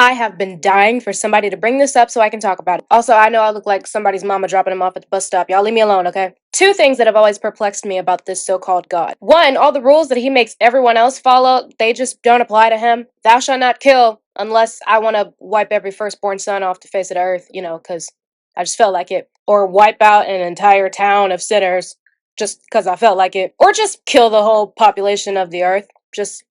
I have been dying for somebody to bring this up so I can talk about it. Also, I know I look like somebody's mama dropping him off at the bus stop. Y'all leave me alone, okay? Two things that have always perplexed me about this so-called God. One, all the rules that he makes everyone else follow, they just don't apply to him. Thou shalt not kill unless I want to wipe every firstborn son off the face of the earth, because I just felt like it. Or wipe out an entire town of sinners just because I felt like it. Or just kill the whole population of the earth. Just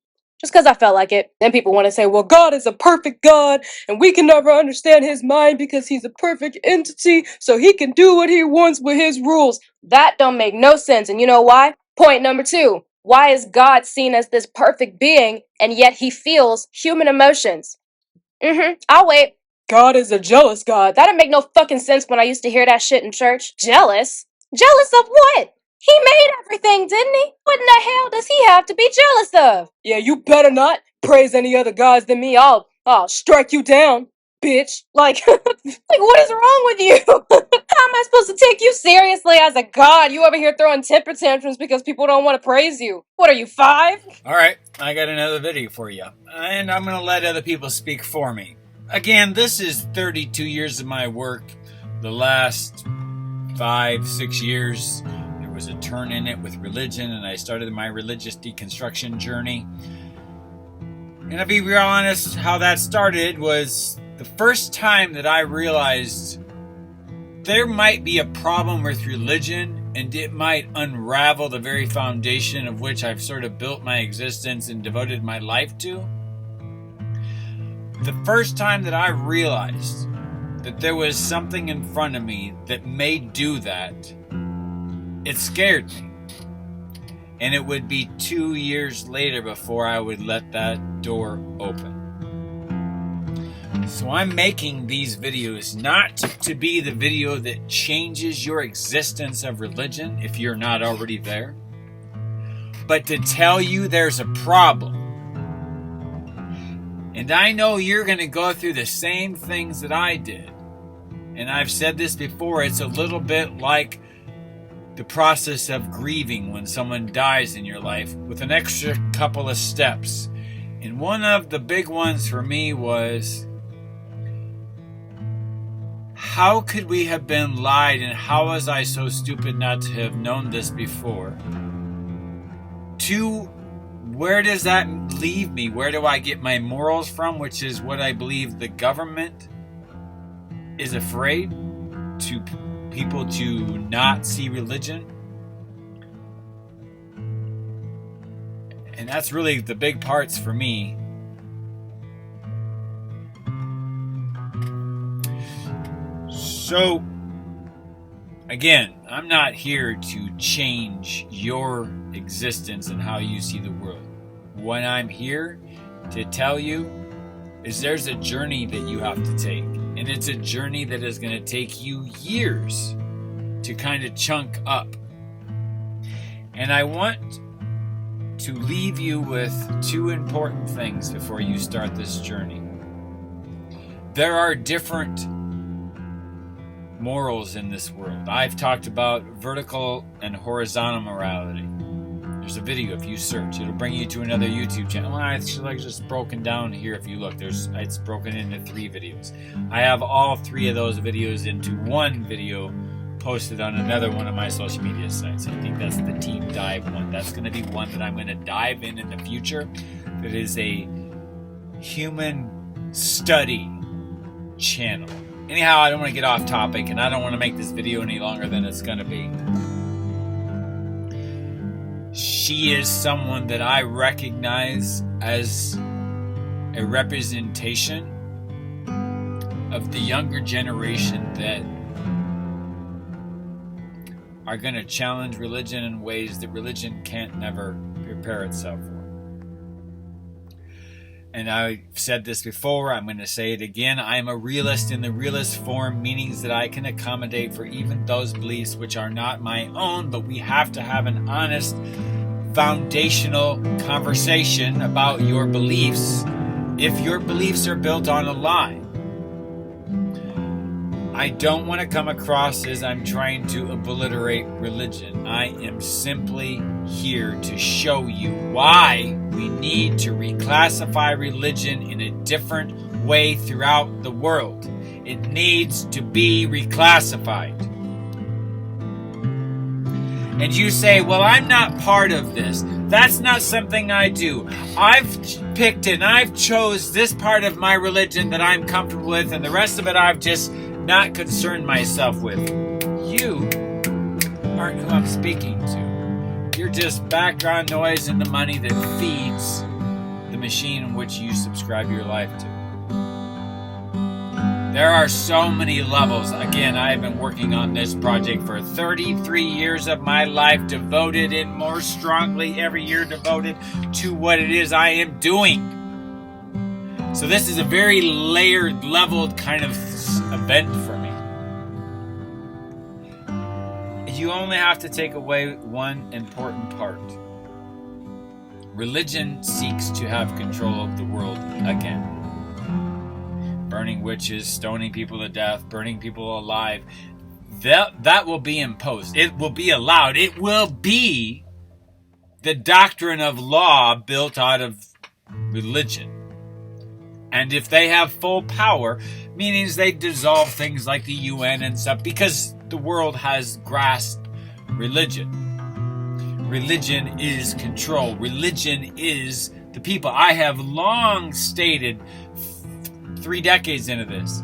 because I felt like it. Then people want to say, well, God is a perfect God, and we can never understand his mind because he's a perfect entity, so he can do what he wants with his rules. That don't make no sense, and you know why? Point number 2. Why is God seen as this perfect being, and yet he feels human emotions? I'll wait. God is a jealous God. That didn't make no fucking sense when I used to hear that shit in church. Jealous? Jealous of what? He made everything, didn't he? What in the hell does he have to be jealous of? Yeah, you better not praise any other gods than me. I'll strike you down, bitch. Like, what is wrong with you? How am I supposed to take you seriously as a god? You over here throwing temper tantrums because people don't want to praise you. What are you, 5? All right, I got another video for you, and I'm going to let other people speak for me. Again, this is 32 years of my work. The last 5-6 years, there was a turn in it with religion, and I started my religious deconstruction journey. And to be real honest, how that started was the first time that I realized there might be a problem with religion, and it might unravel the very foundation of which I've sort of built my existence and devoted my life to. The first time that I realized that there was something in front of me that may do that, it scared me. And it would be 2 years later before I would let that door open. So I'm making these videos not to be the video that changes your existence of religion if you're not already there, but to tell you there's a problem. And I know you're going to go through the same things that I did. And I've said this before, it's a little bit like the process of grieving when someone dies in your life with an extra couple of steps. And one of the big ones for me was, how could we have been lied, and how was I so stupid not to have known this before? 2, where does that leave me? Where do I get my morals from? Which is what I believe the government is afraid to people to not see religion. And that's really the big parts for me. So, again, I'm not here to change your existence and how you see the world. What I'm here to tell you is there's a journey that you have to take. And it's a journey that is going to take you years to kind of chunk up. And I want to leave you with 2 important things before you start this journey. There are different morals in this world. I've talked about vertical and horizontal morality. There's a video if you search. It'll bring you to another YouTube channel. Well, it's like just broken down here if you look. It's broken into 3 videos. I have all 3 of those videos into one video posted on another one of my social media sites. I think that's the Team Dive one. That's going to be one that I'm going to dive in the future. That is a human study channel. Anyhow, I don't want to get off topic, and I don't want to make this video any longer than it's going to be. She is someone that I recognize as a representation of the younger generation that are going to challenge religion in ways that religion can't never prepare itself for. And I've said this before, I'm going to say it again. I am a realist in the realist form, meaning that I can accommodate for even those beliefs which are not my own, but we have to have an honest, foundational conversation about your beliefs if your beliefs are built on a lie. I don't want to come across as I'm trying to obliterate religion. I am simply here to show you why we need to reclassify religion in a different way throughout the world. It needs to be reclassified. And you say, well, I'm not part of this. That's not something I do. I've picked and I've chose this part of my religion that I'm comfortable with, and the rest of it I've just not concerned myself with. You aren't who I'm speaking to. You're just background noise and the money that feeds the machine in which you subscribe your life to. There are so many levels. Again, I have been working on this project for 33 years of my life, devoted and more strongly every year devoted to what it is I am doing. So this is a very layered, leveled kind of event for me. You only have to take away one important part. Religion seeks to have control of the world again. Burning witches, stoning people to death, burning people alive. That will be imposed. It will be allowed. It will be the doctrine of law built out of religion. And if they have full power, meaning they dissolve things like the UN and stuff, because the world has grasped religion. Religion is control. Religion is the people. I have long stated, 3 decades into this,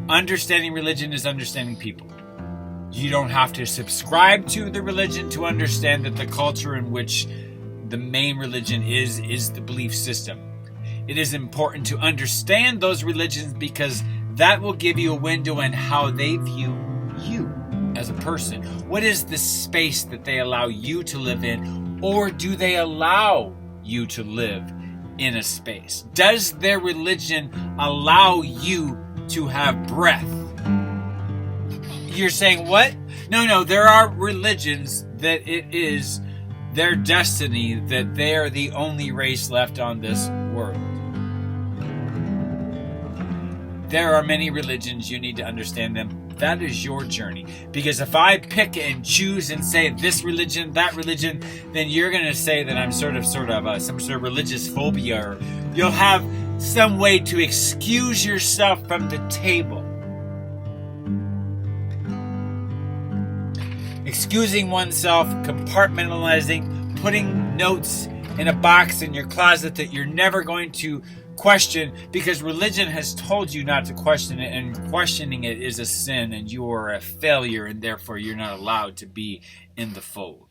understanding religion is understanding people. You don't have to subscribe to the religion to understand that the culture in which the main religion is the belief system. It is important to understand those religions because that will give you a window in how they view you as a person. What is the space that they allow you to live in, or do they allow you to live in a space? Does their religion allow you to have breath? You're saying, what? No, there are religions that it is their destiny that they are the only race left on this world. There are many religions. You need to understand them. That is your journey. Because if I pick and choose and say this religion, that religion, then you're going to say that I'm sort of some sort of religious phobia, or you'll have some way to excuse yourself from the table. Excusing oneself, compartmentalizing, putting notes in a box in your closet that you're never going to question, because religion has told you not to question it, and questioning it is a sin, and you are a failure, and therefore you're not allowed to be in the fold.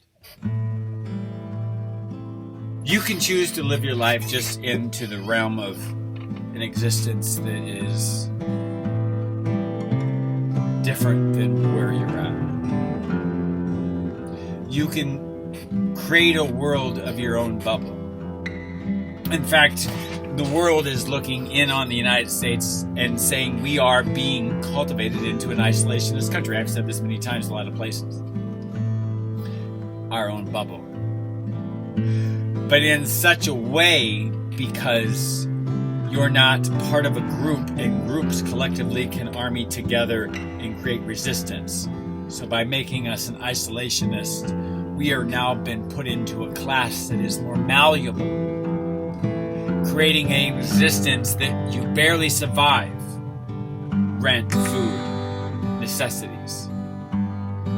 You can choose to live your life just into the realm of an existence that is different than where you're at. You can create a world of your own bubble. In fact, the world is looking in on the United States and saying we are being cultivated into an isolationist country. I've said this many times in a lot of places. Our own bubble. But in such a way, because you're not part of a group, and groups collectively can army together and create resistance. So by making us an isolationist, we are now been put into a class that is more malleable, creating a existence that you barely survive. Rent, food, necessities.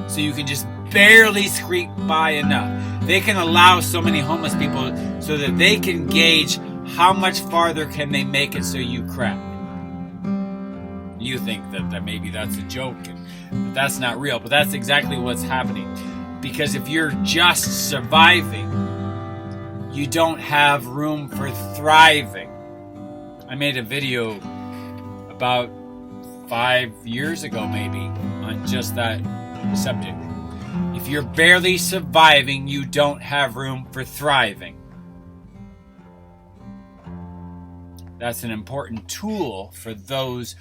So you can just barely scrape by enough. They can allow so many homeless people so that they can gauge how much farther can they make it so you crack. You think that maybe that's a joke, but that's not real. But that's exactly what's happening. Because if you're just surviving, you don't have room for thriving. I made a video about 5 years ago maybe on just that subject. If you're barely surviving, you don't have room for thriving. That's an important tool for those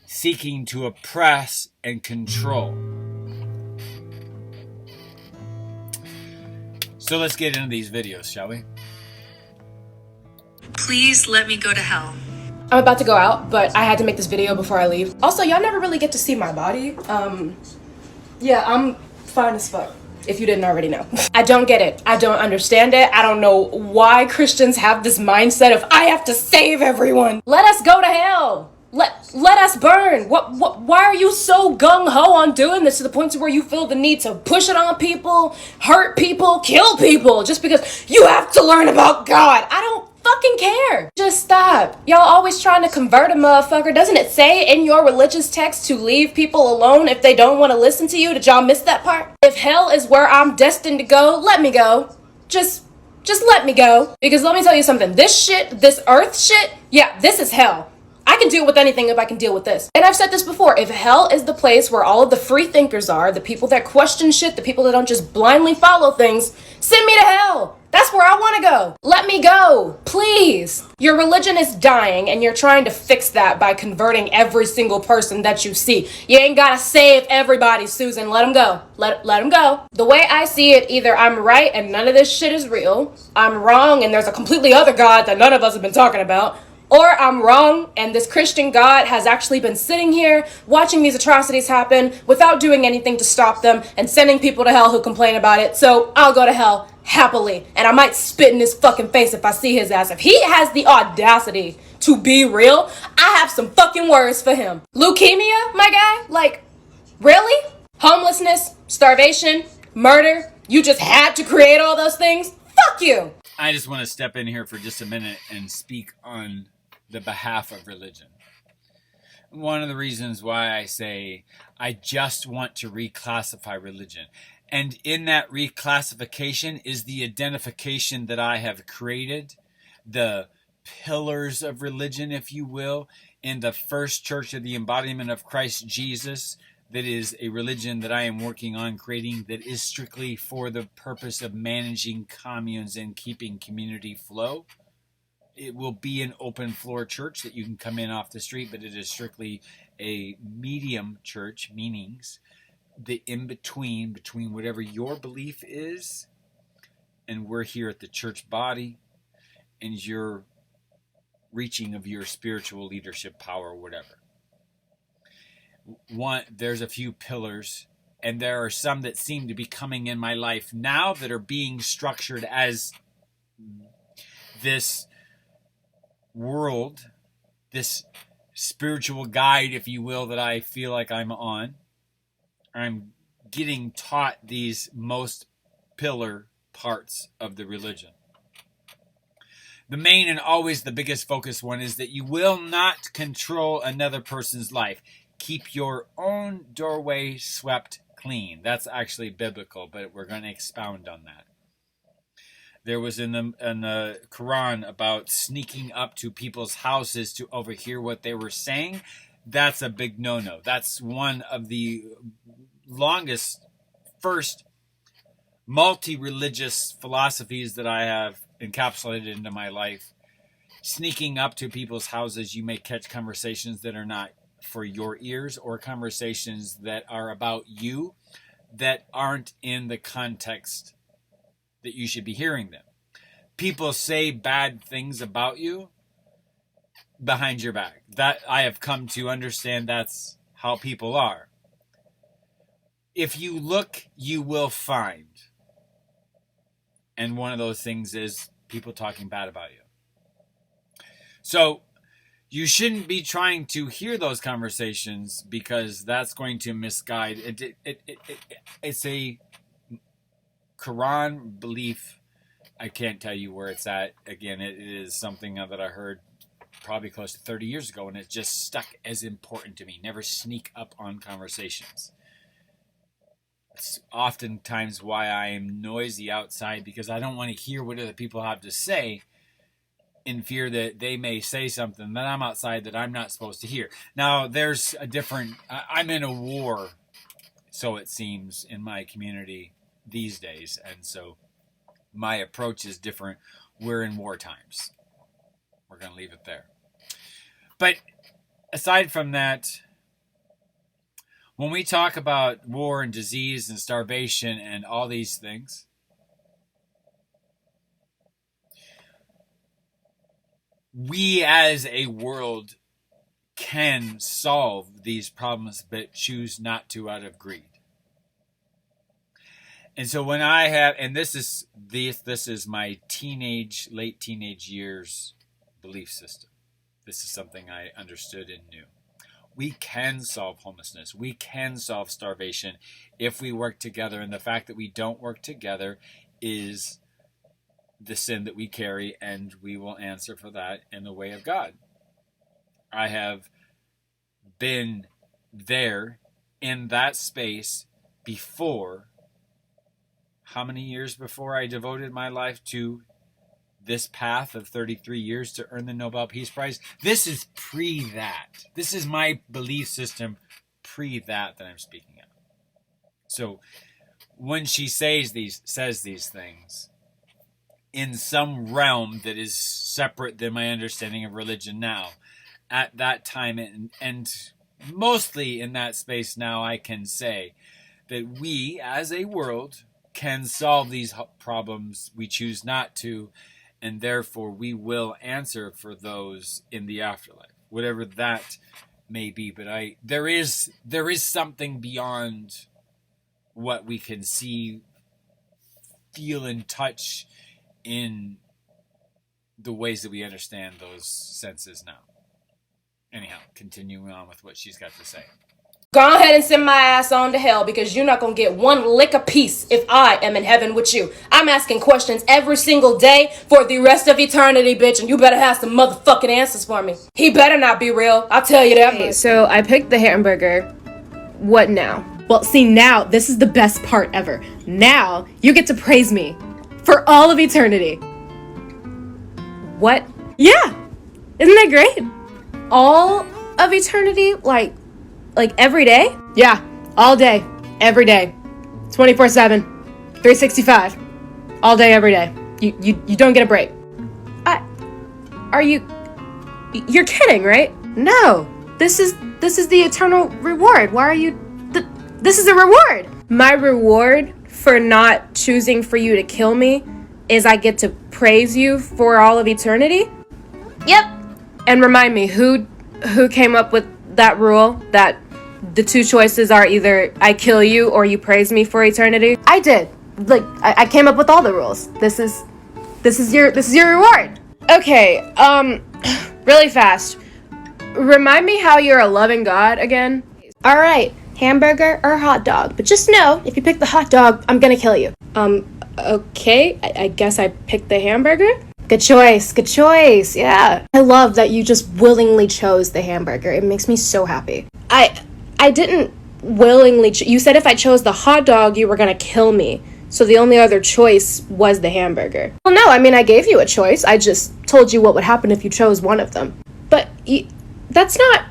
seeking to oppress and control. So let's get into these videos, shall we? Please let me go to hell. I'm about to go out, but I had to make this video before I leave. Also, y'all never really get to see my body. Yeah, I'm fine as fuck. if you didn't already know. I don't get it. I don't understand it. I don't know why Christians have this mindset of, I have to save everyone. Let us go to hell. Let us burn. Why are you so gung-ho on doing this to the point to where you feel the need to push it on people, hurt people, kill people, just because you have to learn about God? I don't fucking care. Just stop. Y'all always trying to convert a motherfucker. Doesn't it say in your religious text to leave people alone if they don't want to listen to you? Did y'all miss that part? If hell is where I'm destined to go, let me go. Just let me go. Because let me tell you something. This shit, this earth shit, yeah, this is hell. I can deal with anything if I can deal with this. And I've said this before, if hell is the place where all of the free thinkers are, the people that question shit, the people that don't just blindly follow things, send me to hell. That's where I want to go. Let me go, please. Your religion is dying and you're trying to fix that by converting every single person that you see. You ain't gotta save everybody, Susan. Let them go. Let them go. The way I see it, either I'm right and none of this shit is real, I'm wrong and there's a completely other God that none of us have been talking about, or I'm wrong, and this Christian God has actually been sitting here watching these atrocities happen without doing anything to stop them and sending people to hell who complain about it. So I'll go to hell happily, and I might spit in his fucking face if I see his ass. If he has the audacity to be real, I have some fucking words for him. Leukemia, my guy? Like, really? Homelessness, starvation, murder? You just had to create all those things? Fuck you! I just want to step in here for just a minute and speak on the behalf of religion. One of the reasons why I say I just want to reclassify religion. And in that reclassification is the identification that I have created, the pillars of religion, if you will, in the first church of the embodiment of Christ Jesus, that is a religion that I am working on creating that is strictly for the purpose of managing communes and keeping community flow. It will be an open floor church that you can come in off the street, but it is strictly a medium church, meanings the in-between between whatever your belief is and we're here at the church body and your reaching of your spiritual leadership power or whatever. There's a few pillars, and there are some that seem to be coming in my life now that are being structured as this world, this spiritual guide, if you will, that I feel like I'm on. I'm getting taught these most pillar parts of the religion. The main and always the biggest focus one is that you will not control another person's life. Keep your own doorway swept clean. That's actually biblical, but we're going to expound on that. There was in the Quran about sneaking up to people's houses to overhear what they were saying. That's a big no-no. That's one of the longest, first multi-religious philosophies that I have encapsulated into my life. Sneaking up to people's houses, you may catch conversations that are not for your ears or conversations that are about you that aren't in the context that you should be hearing them. People say bad things about you behind your back. That I have come to understand that's how people are. If you look, you will find. And one of those things is people talking bad about you. So you shouldn't be trying to hear those conversations because that's going to misguide. It's a Quran belief. I can't tell you where it's at. Again, it is something that I heard probably close to 30 years ago, and it just stuck as important to me. Never sneak up on conversations. It's oftentimes why I am noisy outside, because I don't want to hear what other people have to say in fear that they may say something that I'm outside that I'm not supposed to hear. Now, there's a different... I'm in a war, so it seems, in my community these days, and so my approach is different. We're in war times. We're going to leave it there. But aside from that, when we talk about war and disease and starvation and all these things, we as a world can solve these problems, but choose not to out of greed. And so when I have, and this is my late teenage years belief system. This is something I understood and knew. We can solve homelessness. We can solve starvation if we work together. And the fact that we don't work together is the sin that we carry, and we will answer for that in the way of God. I have been there in that space before. How many years before I devoted my life to this path of 33 years to earn the Nobel Peace Prize? This is pre that. This is my belief system pre that I'm speaking of. So when she says these things in some realm that is separate than my understanding of religion now, at that time and mostly in that space now, I can say that we as a world can solve these problems. We choose not to, and therefore we will answer for those in the afterlife, whatever that may be. But there is something beyond what we can see, feel, and touch in the ways that we understand those senses now. Anyhow, continuing on with what she's got to say. Go ahead and send my ass on to hell, because you're not gonna get one lick of peace if I am in heaven with you. I'm asking questions every single day for the rest of eternity, bitch, and you better have some motherfucking answers for me. He better not be real, I'll tell you that. Okay, so I picked the hamburger. What now? Well, see, now, this is the best part ever. Now, you get to praise me for all of eternity. What? Yeah! Isn't that great? All of eternity? Like every day? Yeah, all day, every day, 24/7, 365, all day, every day. You don't get a break. You're kidding, right? No, this is the eternal reward. Why are you? This is a reward. My reward for not choosing for you to kill me is I get to praise you for all of eternity. Yep. And remind me, who came up with that rule that the two choices are either I kill you or you praise me for eternity? I did. I came up with all the rules. This is your reward. Okay, really fast. Remind me how you're a loving God again. All right, hamburger or hot dog. But just know, if you pick the hot dog, I'm gonna kill you. Okay, I guess I picked the hamburger. Good choice, yeah. I love that you just willingly chose the hamburger. It makes me so happy. I didn't willingly you said if I chose the hot dog, you were gonna kill me. So the only other choice was the hamburger. Well, no, I mean, I gave you a choice. I just told you what would happen if you chose one of them. But that's not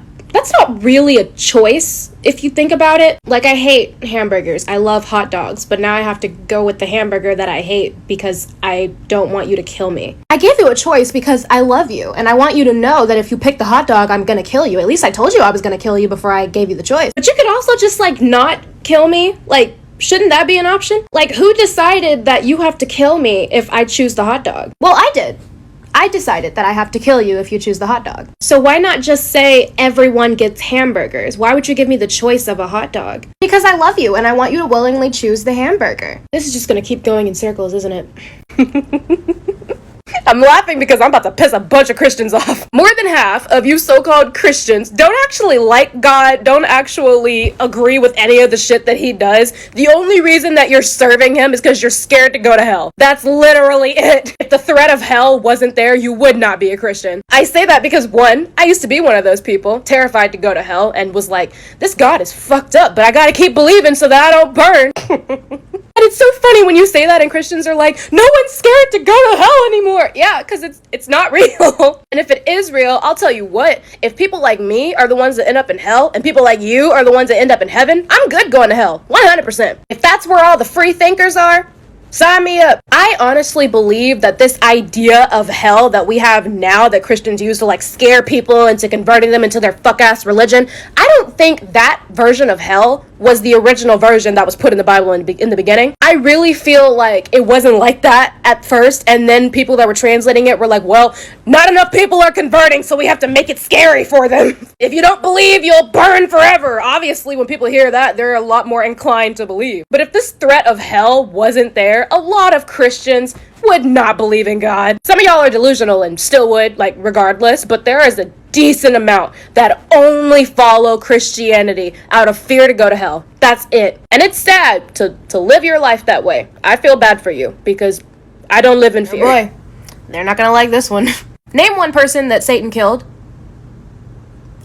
really a choice, if you think about it. Like, I hate hamburgers. I love hot dogs. But now I have to go with the hamburger that I hate because I don't want you to kill me. I gave you a choice because I love you. And I want you to know that if you pick the hot dog, I'm gonna kill you. At least I told you I was gonna kill you before I gave you the choice. But you could also just, not kill me. Shouldn't that be an option? Who decided that you have to kill me if I choose the hot dog? Well, I did. I decided that I have to kill you if you choose the hot dog. So why not just say everyone gets hamburgers? Why would you give me the choice of a hot dog? Because I love you and I want you to willingly choose the hamburger. This is just gonna keep going in circles, isn't it? I'm laughing because I'm about to piss a bunch of Christians off. More than half of you so-called Christians don't actually like God, don't actually agree with any of the shit that he does. The only reason that you're serving him is because you're scared to go to hell. That's literally it. If the threat of hell wasn't there, you would not be a Christian. I say that because, one, I used to be one of those people, terrified to go to hell, and was like, this God is fucked up, but I gotta keep believing so that I don't burn. And it's so funny when you say that and Christians are like, no one's scared to go to hell anymore. Yeah, because it's not real. And if it is real, I'll tell you what, if people like me are the ones that end up in hell and people like you are the ones that end up in heaven, I'm good going to hell, 100%. If that's where all the free thinkers are, Sign me up. I honestly believe that this idea of hell that we have now that Christians use to like scare people into converting them into their fuck-ass religion, I don't think that version of hell was the original version that was put in the Bible in the beginning. I really feel like it wasn't like that at first, and then people that were translating it were like, well, not enough people are converting, so we have to make it scary for them. If you don't believe, you'll burn forever. Obviously, when people hear that, they're a lot more inclined to believe. But if this threat of hell wasn't there, a lot of Christians would not believe in God. Some of y'all are delusional and still would, like, regardless, but there is a decent amount that only follow Christianity out of fear to go to hell. That's it. And it's sad to live your life that way. I feel bad for you because I don't live in fear. Oh boy, they're not gonna like this one. Name one person that Satan killed.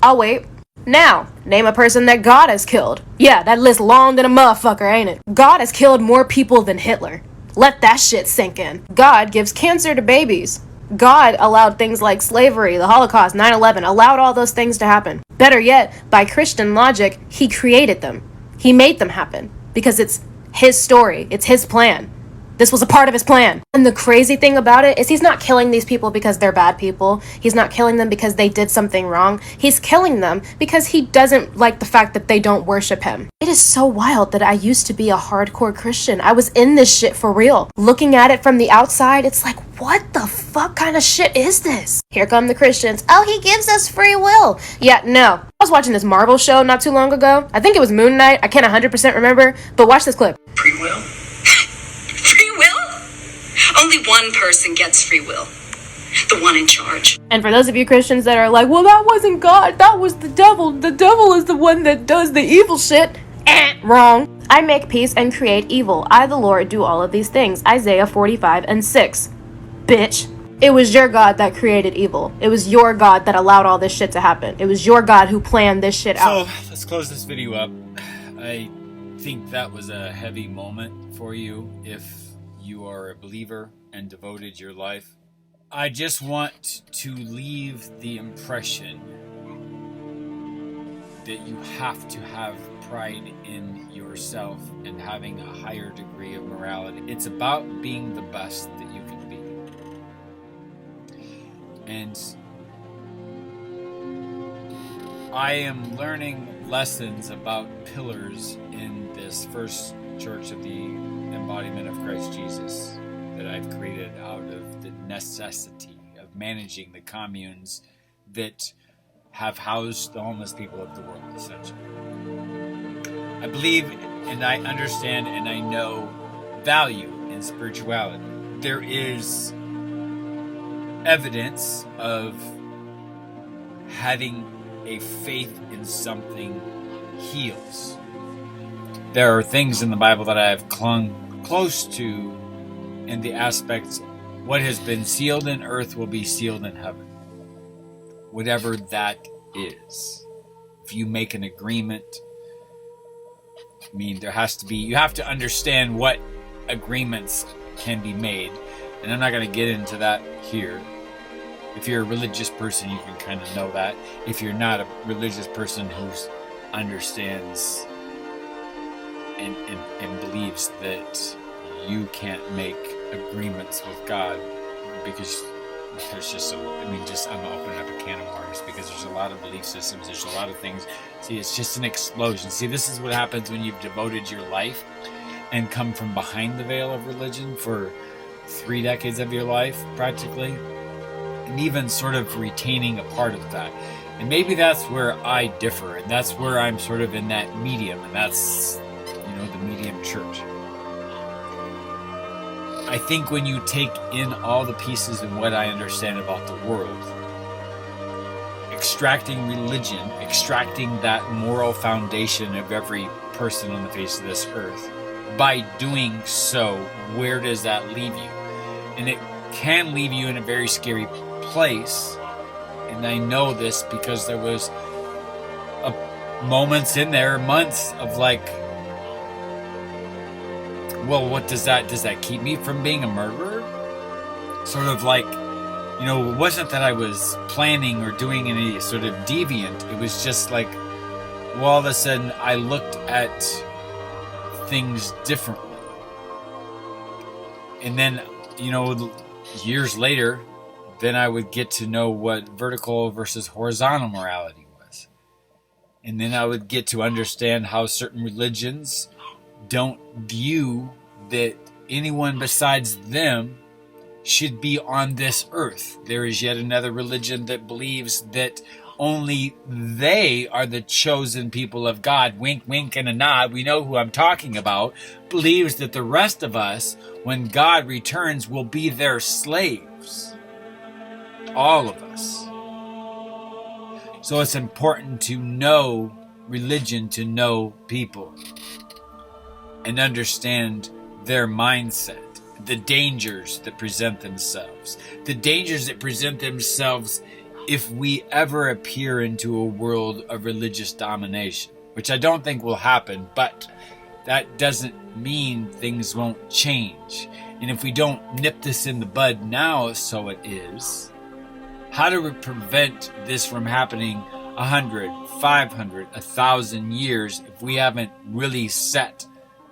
I'll wait. Now, name a person that God has killed. Yeah, that list long than a motherfucker, ain't it? God has killed more people than Hitler. Let that shit sink in. God gives cancer to babies. God allowed things like slavery, the Holocaust, 9/11, allowed all those things to happen. Better yet, by Christian logic, he created them. He made them happen because it's his story. It's his plan. This was a part of his plan. And the crazy thing about it is he's not killing these people because they're bad people. He's not killing them because they did something wrong. He's killing them because he doesn't like the fact that they don't worship him. It is so wild that I used to be a hardcore Christian. I was in this shit for real. Looking at it from the outside, it's like, what the fuck kind of shit is this? Here come the Christians. Oh, he gives us free will. Yeah, no. I was watching this Marvel show not too long ago. I think it was Moon Knight. I can't 100% remember, but watch this clip. Free will? Free will? Only one person gets free will. The one in charge. And for those of you Christians that are like, well, that wasn't God, that was the devil. The devil is the one that does the evil shit. Wrong. I make peace and create evil. I, the Lord, do all of these things. Isaiah 45:6. Bitch. It was your God that created evil. It was your God that allowed all this shit to happen. It was your God who planned this shit out. So, let's close this video up. I think that was a heavy moment for you if you are a believer and devoted your life. I just want to leave the impression that you have to have pride in yourself and having a higher degree of morality. It's about being the best that you can be. And I am learning lessons about pillars in this first church of the embodiment of Christ Jesus that I've created out of the necessity of managing the communes that have housed the homeless people of the world, essentially. I believe and I understand and I know value in spirituality. There is evidence of having a faith in something heals. There are things in the Bible that I have clung close to in the aspects, what has been sealed in earth will be sealed in heaven. Whatever that is. If you make an agreement, I mean, there has to be, you have to understand what agreements can be made. And I'm not going to get into that here. If you're a religious person, you can kind of know that. If you're not a religious person who understands and believes that you can't make agreements with God because there's just I'm opening up a can of worms because there's a lot of belief systems, there's a lot of things. See, it's just an explosion. See, this is what happens when you've devoted your life and come from behind the veil of religion for 3 decades of your life, practically, and even sort of retaining a part of that. And maybe that's where I differ, and that's where I'm sort of in that medium, and that's, the medium church. I think when you take in all the pieces and what I understand about the world, extracting religion, extracting that moral foundation of every person on the face of this earth, by doing so, where does that leave you? And it can leave you in a very scary place. And I know this because there was moments in there, months of like, well, what does that keep me from being a murderer? Sort of like, it wasn't that I was planning or doing any sort of deviant. It was just like, well, all of a sudden I looked at things differently. And then, years later, then I would get to know what vertical versus horizontal morality was. And then I would get to understand how certain religions don't view that anyone besides them should be on this earth. There is yet another religion that believes that only they are the chosen people of God. Wink, wink, and a nod. We know who I'm talking about. Believes that the rest of us, when God returns, will be their slaves. All of us. So it's important to know religion, to know people, and understand their mindset, the dangers that present themselves. The dangers that present themselves if we ever appear into a world of religious domination, which I don't think will happen, but that doesn't mean things won't change. And if we don't nip this in the bud now, so it is, how do we prevent this from happening 100, 500, 1,000 years if we haven't really set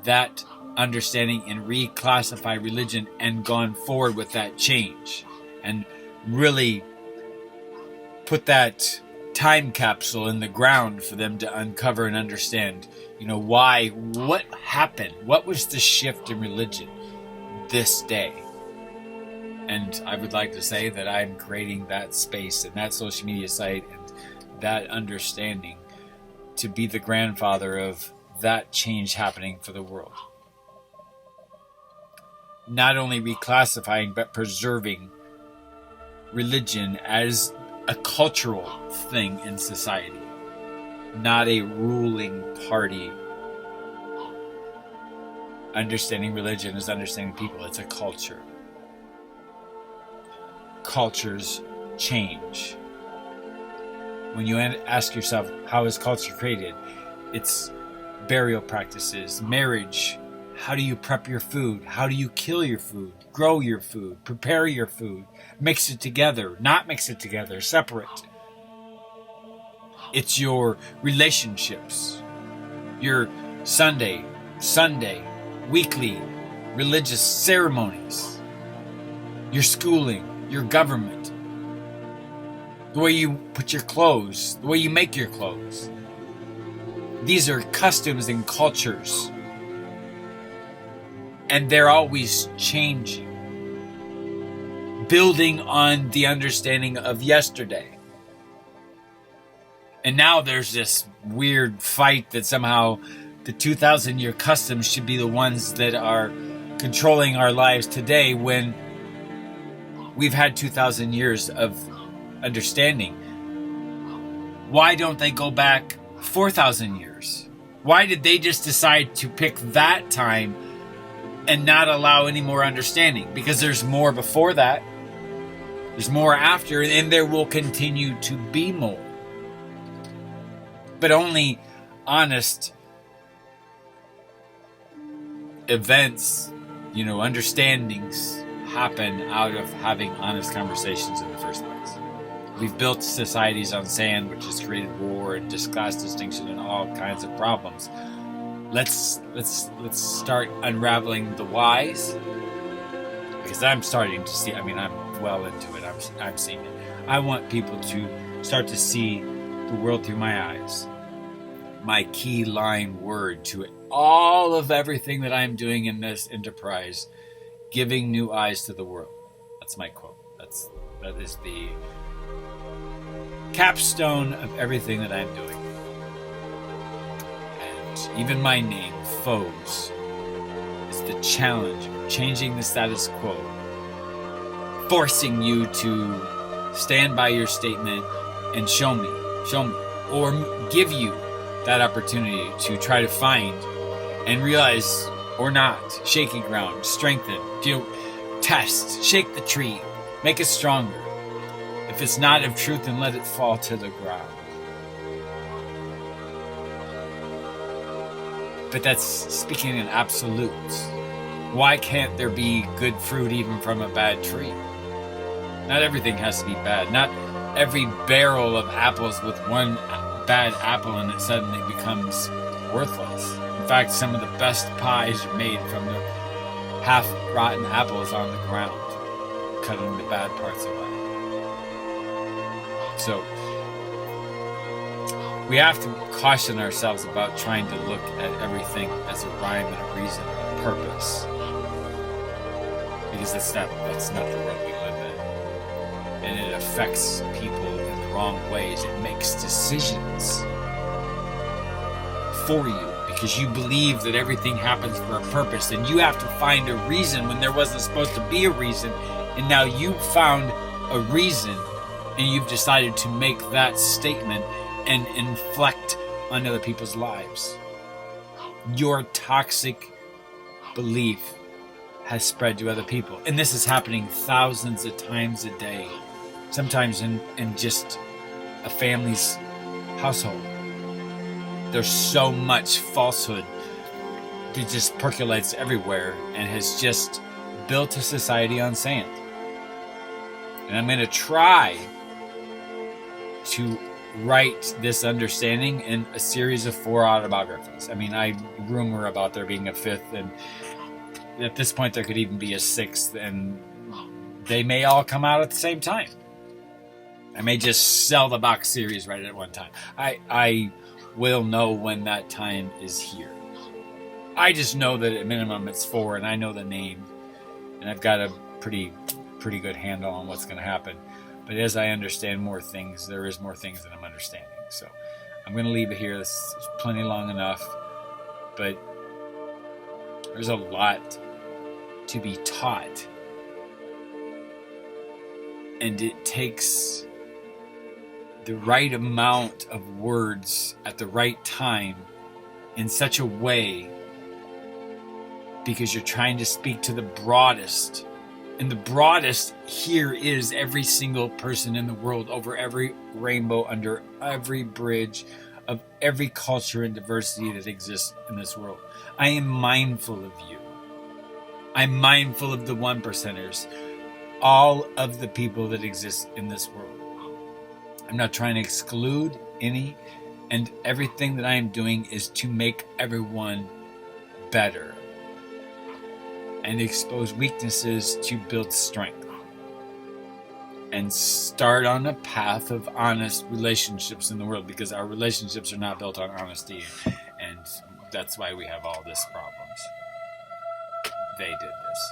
that understanding and reclassify religion and gone forward with that change and really put that time capsule in the ground for them to uncover and understand, what happened? What was the shift in religion this day? And I would like to say that I'm creating that space and that social media site and that understanding to be the grandfather of that change happening for the world. Not only reclassifying, but preserving religion as a cultural thing in society, not a ruling party. Understanding religion is understanding people. It's a culture. Cultures change. When you ask yourself, how is culture created? It's burial practices, marriage. How do you prep your food? How do you kill your food? Grow your food? Prepare your food? Mix it together? Not mix it together? Separate? It's your relationships. Your Sunday, weekly religious ceremonies. Your schooling. Your government. The way you put your clothes. The way you make your clothes. These are customs and cultures. And they're always changing. Building on the understanding of yesterday. And now there's this weird fight that somehow the 2,000-year customs should be the ones that are controlling our lives today when we've had 2,000 years of understanding. Why don't they go back 4,000 years? Why did they just decide to pick that time and not allow any more understanding? Because there's more before that. There's more after, and there will continue to be more. But only honest events, understandings happen out of having honest conversations in the first place. We've built societies on sand, which has created war and class distinction and all kinds of problems. Let's start unraveling the whys, because I'm starting to see. I'm well into it. I'm seeing it. I want people to start to see the world through my eyes. My key line word to all of everything that I'm doing in this enterprise, giving new eyes to the world. That's my quote. That is the capstone of everything that I'm doing. And even my name, Foes, is the challenge of changing the status quo, forcing you to stand by your statement and show me, or give you that opportunity to try to find and realize, or not, shaky ground, strengthen, test, shake the tree, make it stronger. If it's not of truth, then let it fall to the ground. But that's speaking in absolutes. Why can't there be good fruit even from a bad tree? Not everything has to be bad. Not every barrel of apples with one bad apple in it suddenly becomes worthless. In fact, some of the best pies are made from the half-rotten apples on the ground, cutting the bad parts away. So we have to caution ourselves about trying to look at everything as a rhyme and a reason and a purpose, because that's not the world we live in, and it affects people in the wrong ways. It makes decisions for you because you believe that everything happens for a purpose, and you have to find a reason when there wasn't supposed to be a reason, and now you found a reason, and you've decided to make that statement and inflect on other people's lives. Your toxic belief has spread to other people, and this is happening thousands of times a day, sometimes in just a family's household. There's so much falsehood that just percolates everywhere and has just built a society on sand. And I'm going to try to write this understanding in a series of 4 autobiographies. I mean, I rumor about there being a 5th, and at this point there could even be a 6th, and they may all come out at the same time. I may just sell the box series right at one time. I will know when that time is here. I just know that at minimum it's 4, and I know the name, and I've got a pretty good handle on what's going to happen. But as I understand more things, there is more things that I'm understanding. So I'm going to leave it here. This is plenty long enough. But there's a lot to be taught. And it takes the right amount of words at the right time in such a way, because you're trying to speak to the broadest. And the broadest here is every single person in the world, over every rainbow, under every bridge, of every culture and diversity that exists in this world. I am mindful of you. I'm mindful of the 1%ers, all of the people that exist in this world. I'm not trying to exclude any, and everything that I am doing is to make everyone better and expose weaknesses to build strength and start on a path of honest relationships in the world, because our relationships are not built on honesty, and that's why we have all these problems. They did this.